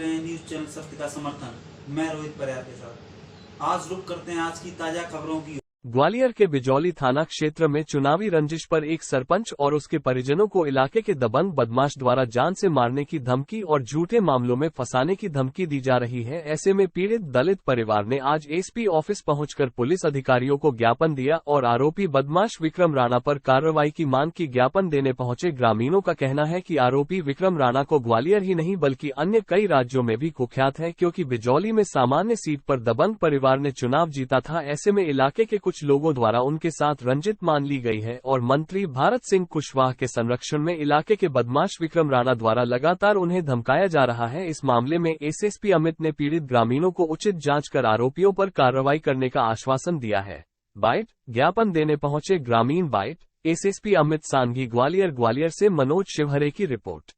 News channel सत्य का समर्थन। मैं रोहित परियार के साथ आज रुक करते हैं आज की ताजा खबरों की। ग्वालियर के बिजौली थाना क्षेत्र में चुनावी रंजिश पर एक सरपंच और उसके परिजनों को इलाके के दबंग बदमाश द्वारा जान से मारने की धमकी और झूठे मामलों में फंसाने की धमकी दी जा रही है। ऐसे में पीड़ित दलित परिवार ने आज एसपी ऑफिस पहुंचकर पुलिस अधिकारियों को ज्ञापन दिया और आरोपी बदमाश विक्रम राणा पर कार्रवाई की मांग की। ज्ञापन देने पहुंचे ग्रामीणों का कहना है कि आरोपी विक्रम राणा को ग्वालियर ही नहीं बल्कि अन्य कई राज्यों में भी कुख्यात है, क्योंकि बिजौली में सामान्य सीट पर दबंग परिवार ने चुनाव जीता था। ऐसे में इलाके के कुछ लोगों द्वारा उनके साथ रंजित मान ली गई है और मंत्री भारत सिंह कुशवाहा के संरक्षण में इलाके के बदमाश विक्रम राणा द्वारा लगातार उन्हें धमकाया जा रहा है। इस मामले में एसएसपी अमित ने पीड़ित ग्रामीणों को उचित जांच कर आरोपियों पर कार्रवाई करने का आश्वासन दिया है। बाइट ज्ञापन देने पहुंचे ग्रामीण। Byte SSP Amit Sanghi Gwalior. ग्वालियर से मनोज शिवहरे की रिपोर्ट।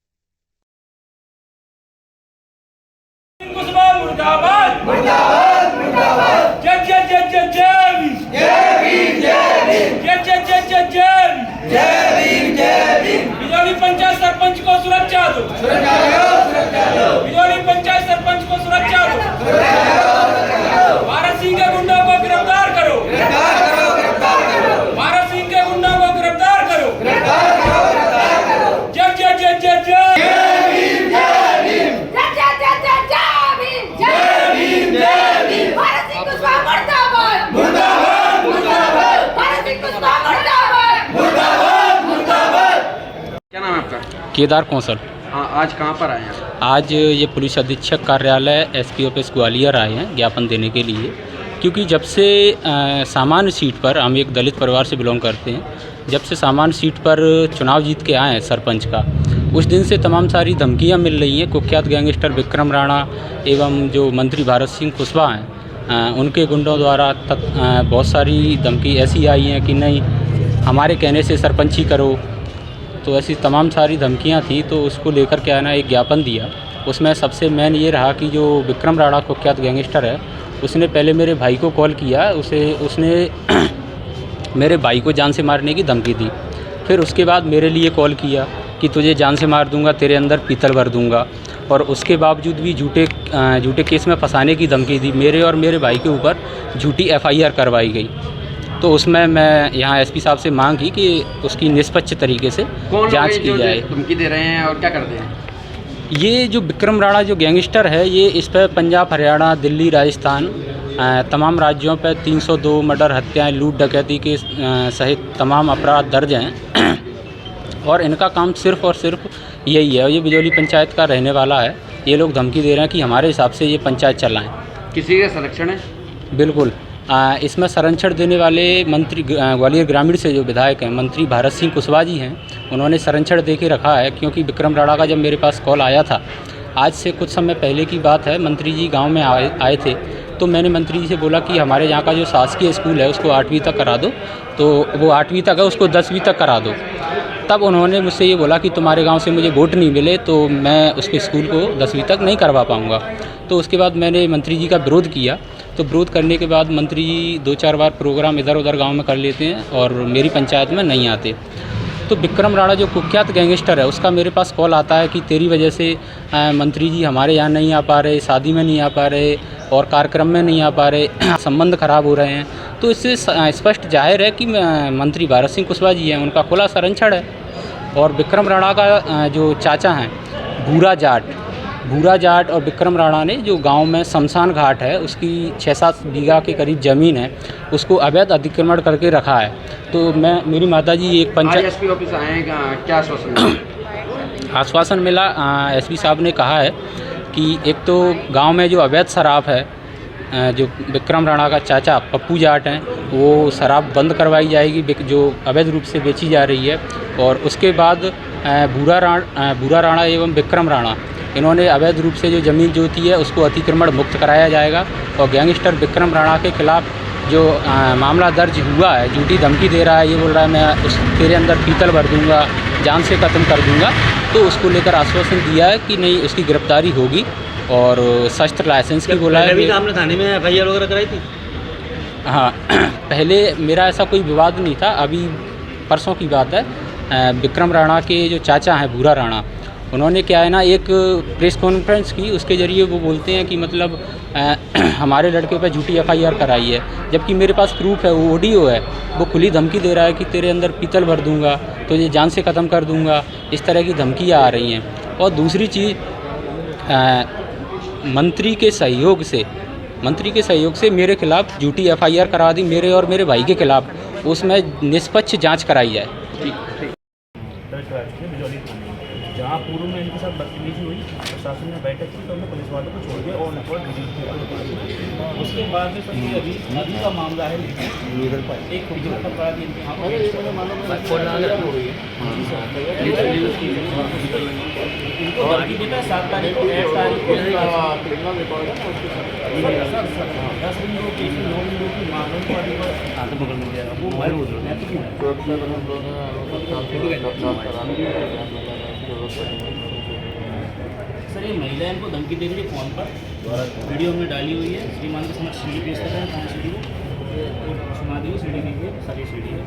मुर्दाबाद मुर्दाबाद मुर्दाबाद जय जय जय जय जय भीम जय जय जय जय जय भीम। बिजौली पंचायत सरपंच को सुरक्षा दो, बिजौली पंचायत सरपंच को सुरक्षा दो। भारत सिंह के गुंडों को गिरफ्तार करो, भारत सिंह के गुंडों को गिरफ्तार करो। जय जय जय जय जय केदार कौंसल। आज कहाँ पर आए हैं? आज ये पुलिस अधीक्षक कार्यालय एसपी ऑफिस ग्वालियर आए हैं ज्ञापन देने के लिए, क्योंकि जब से सामान्य सीट पर, हम एक दलित परिवार से बिलोंग करते हैं, जब से सामान्य सीट पर चुनाव जीत के आए हैं सरपंच का, उस दिन से तमाम सारी धमकियां मिल रही हैं। कुख्यात गैंगस्टर विक्रम राणा एवं जो मंत्री भारत सिंह कुशवाहा हैं, उनके गुंडों द्वारा बहुत सारी धमकी ऐसी आई हैं कि नहीं हमारे कहने से सरपंची करो, तो ऐसी तमाम सारी धमकियां थी। तो उसको लेकर के आना एक ज्ञापन दिया। उसमें सबसे मेन ये रहा कि जो विक्रम राणा कुख्यात गैंगस्टर है, उसने पहले मेरे भाई को कॉल किया, उसने मेरे भाई को जान से मारने की धमकी दी। फिर उसके बाद मेरे लिए कॉल किया कि तुझे जान से मार दूंगा, तेरे अंदर पीतल भर दूंगा, और उसके बावजूद भी झूठे केस में फंसाने की धमकी दी। मेरे और मेरे भाई के ऊपर झूठी एफआईआर करवाई गई। तो उसमें मैं यहाँ एसपी साहब से मांग की कि उसकी निष्पक्ष तरीके से जांच की जाए। धमकी दे रहे हैं और क्या करते हैं? ये जो विक्रम राणा जो गैंगस्टर है, ये इस पर पंजाब, हरियाणा, दिल्ली, राजस्थान तमाम राज्यों पर 302 मर्डर, हत्याएं, लूट डकैती के सहित तमाम अपराध दर्ज हैं। और इनका काम सिर्फ़ और सिर्फ यही है। और ये बिजौली पंचायत का रहने वाला है। ये लोग धमकी दे रहे हैं कि हमारे हिसाब से ये पंचायत चलाएं। किसी का संरक्षण है? बिल्कुल। इसमें संरक्षण देने वाले मंत्री ग्वालियर ग्रामीण से जो विधायक हैं, मंत्री भारत सिंह कुशवाहा जी हैं, उन्होंने संरक्षण दे के रखा है। क्योंकि विक्रम राणा का जब मेरे पास कॉल आया था, आज से कुछ समय पहले की बात है, मंत्री जी गांव में आए थे, तो मैंने मंत्री जी से बोला कि हमारे यहाँ का जो शासकीय स्कूल है उसको 8वीं तक करा दो। तो वो 8वीं तक है, उसको 10वीं तक करा दो। तब उन्होंने मुझसे ये बोला कि तुम्हारे गांव से मुझे वोट नहीं मिले तो मैं उसके स्कूल को 10वीं तक नहीं करवा पाऊँगा। तो उसके बाद मैंने मंत्री जी का विरोध किया। तो विरोध करने के बाद मंत्री जी 2-4 बार प्रोग्राम इधर उधर गांव में कर लेते हैं और मेरी पंचायत में नहीं आते। तो विक्रम राणा जो कुख्यात गैंगस्टर है, उसका मेरे पास कॉल आता है कि तेरी वजह से मंत्री जी हमारे यहाँ नहीं आ पा रहे, शादी में नहीं आ पा रहे और कार्यक्रम में नहीं आ पा रहे, संबंध खराब हो रहे हैं। तो इससे स्पष्ट जाहिर है कि मंत्री भारत सिंह कुशवाहा जी हैं, उनका खुला संरक्षण है। और विक्रम राणा का जो चाचा हैं भूरा जाट और विक्रम राणा ने जो गांव में शमशान घाट है, उसकी 6-7 बीघा के करीब ज़मीन है, उसको अवैध अतिक्रमण करके रखा है। तो मेरी माताजी एक पंचायत एसपी ऑफिस आए हैं, क्या आश्वासन आश्वासन मिला? एसपी साहब ने कहा है कि एक तो गांव में जो अवैध शराब है, जो विक्रम राणा का चाचा पप्पू जाट हैं, वो शराब बंद करवाई जाएगी जो अवैध रूप से बेची जा रही है। और उसके बाद भूरा राणा एवं विक्रम राणा, इन्होंने अवैध रूप से जो ज़मीन जोती है उसको अतिक्रमण मुक्त कराया जाएगा। और गैंगस्टर विक्रम राणा के खिलाफ जो मामला दर्ज हुआ है, झूठी धमकी दे रहा है, ये बोल रहा है मैं तेरे अंदर पीतल भर दूंगा, जान से खत्म कर दूंगा, तो उसको लेकर आश्वासन दिया है कि नहीं उसकी गिरफ्तारी होगी। और शस्त्र लाइसेंस की बोला है। आपने थाने में एफआईआर वगैरह कराई थी? हाँ, पहले मेरा ऐसा कोई विवाद नहीं था। अभी परसों की बात है, विक्रम राणा के जो चाचा हैं भूरा राणा, उन्होंने क्या है ना एक प्रेस कॉन्फ्रेंस की, उसके ज़रिए वो बोलते हैं कि मतलब हमारे लड़के पे झूठी FIR कराई है, जबकि मेरे पास प्रूफ है, वो ऑडियो है। वो खुली धमकी दे रहा है कि तेरे अंदर पीतल भर दूंगा, तो ये जान से ख़त्म कर दूंगा, इस तरह की धमकियाँ आ रही हैं। और दूसरी चीज़, मंत्री के सहयोग से मेरे खिलाफ़ झूठी FIR करा दी, मेरे और मेरे भाई के खिलाफ़। उसमें निष्पक्ष जांच कराई जाए। जहाँ पूर्व में इनके साथ बदतमीजी हुई, प्रशासन ने बैठक की तो हमने पुलिस वालों को छोड़ दिया और रिपोर्ट डिलीट किया। उसके बाद में सर ये अभी का मामला है, एक फिजिकल अपराध इनके यहाँ इनको धमकी देता है 7 तारीख को, 8 तारीख को 10 दिन को 9 दिन की मामलों को अभी हाथ पकड़ में गया वो सर। ये महिला इनको धमकी दे रही है फ़ोन पर, वीडियो में डाली हुई है। श्रीमान के समझ सीढ़ी पेश कर रहे हैं, 5 सीढ़ी सुना दी, सीढ़ी दीजिए, सारी सीढ़ी है।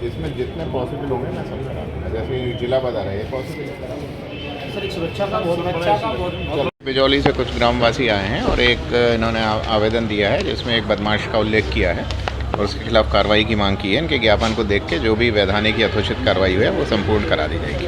इसमें जितने पॉसिबल होंगे मैं समझ रहा हूँ, जैसे जिला बता रहे हैं पॉसिबल सर एक सुरक्षा का बहुत बिजौली से कुछ ग्रामवासी आए हैं और एक इन्होंने आवेदन दिया है जिसमें एक बदमाश का उल्लेख किया है और उसके खिलाफ कार्रवाई की मांग की है। इनके ज्ञापन को देख के जो भी वैधानिक या यथोचित कार्रवाई हुई है वो संपूर्ण करा दी जाएगी।